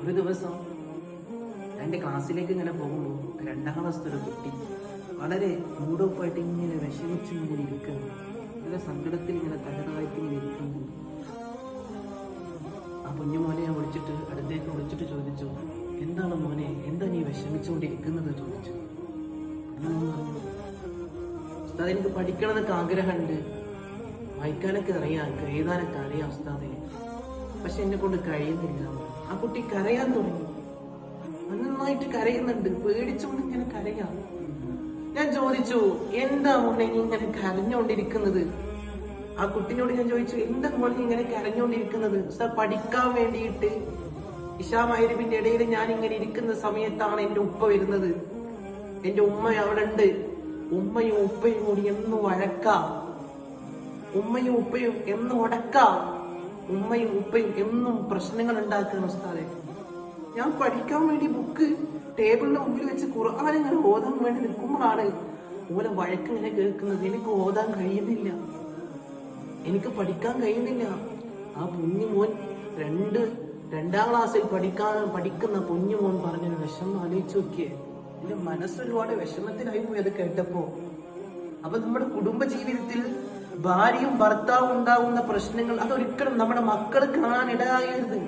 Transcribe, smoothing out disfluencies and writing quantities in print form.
ഒരു ദിവസം എൻ്റെ ക്ലാസ്സിലേക്ക് ഇങ്ങനെ പോകുമ്പോൾ രണ്ടാം ക്ലാസ്സിലെ ഒരു കുട്ടി വളരെ മൂഡ് ഓഫ് ആയിട്ട് ഇങ്ങനെ വിഷമിച്ച് ഇങ്ങനെ ഇരിക്കുന്നു. നല്ല സങ്കടത്തിൽ ഇങ്ങനെ തകർന്നായിട്ട് ഇങ്ങനെ ഇരിക്കുന്നു. ആ കുഞ്ഞു മോനെ ഞാൻ അടുത്തേക്ക് വിളിച്ചിട്ട് ചോദിച്ചു, എന്താണ് മോനെ, എന്താ നീ വിഷമിച്ചുകൊണ്ടിരിക്കുന്നത് ചോദിച്ചു. പറഞ്ഞു, ഉസ്താദ് എനിക്ക് പഠിക്കണമെന്നൊക്കെ ആഗ്രഹമുണ്ട്, വായിക്കാനൊക്കെ അറിയാം, എഴുതാനൊക്കെ അറിയാം ഉസ്താദെ, പക്ഷെ എന്നെ കൊണ്ട് കഴിയുന്നില്ല. ആ കുട്ടി കരയാൻ തുടങ്ങി, നന്നായിട്ട് കരയുന്നുണ്ട്, പേടിച്ചുകൊണ്ട് ഇങ്ങനെ കരയാം. ഞാൻ ചോദിച്ചു, എന്താ മോനെ നീ ഇങ്ങനെ കരഞ്ഞുകൊണ്ടിരിക്കുന്നത്? ആ കുട്ടിനോട് ഞാൻ ചോദിച്ചു, എന്താ മോനെ ഇങ്ങനെ കരഞ്ഞുകൊണ്ടിരിക്കുന്നത്? സാർ, പഠിക്കാൻ വേണ്ടിയിട്ട് ഇശാ മഗ്‌രിബിന്റെ ഇടയിൽ ഞാൻ ഇങ്ങനെ ഇരിക്കുന്ന സമയത്താണ് എന്റെ ഉപ്പ വരുന്നത്. എന്റെ ഉമ്മ അവിടെ ഉണ്ട്. ഉമ്മയും ഉപ്പയും കൂടി എന്നും വഴക്കാം, ഉമ്മയും ഉപ്പയും എന്നും ഉടക്കാം, ഉമ്മയും ഉപ്പയും എന്നും പ്രശ്നങ്ങൾ ഉണ്ടാക്കുന്ന ഉസ്താദെ. ഞാൻ പഠിക്കാൻ വേണ്ടി ബുക്ക് ടേബിളിന്റെ മുമ്പിൽ വെച്ച് ഖുർആൻ ഇങ്ങനെ ഓതാൻ വേണ്ടി നിൽക്കുമ്പോഴാണ് ഓലെ വഴക്കിങ്ങനെ കേൾക്കുന്നത്. എനിക്ക് ഓതാൻ കഴിയുന്നില്ല, എനിക്ക് പഠിക്കാൻ കഴിയുന്നില്ല. ആ കുഞ്ഞുമോൻ രണ്ടാം ക്ലാസ്സിൽ പഠിക്കുന്ന കുഞ്ഞുമോൻ പറഞ്ഞൊരു വിഷമം ആലോചിച്ച് നോക്കിയേ. എന്റെ മനസ്സൊരുപാട് വിഷമത്തിലായി പോയി അത് കേട്ടപ്പോ. അപ്പൊ നമ്മുടെ കുടുംബ ജീവിതത്തിൽ ഭാര്യയും ഭർത്താവും ഉണ്ടാകുന്ന പ്രശ്നങ്ങൾ അതൊരിക്കലും നമ്മുടെ മക്കൾ കാണാൻ ഇടയാകരുത്.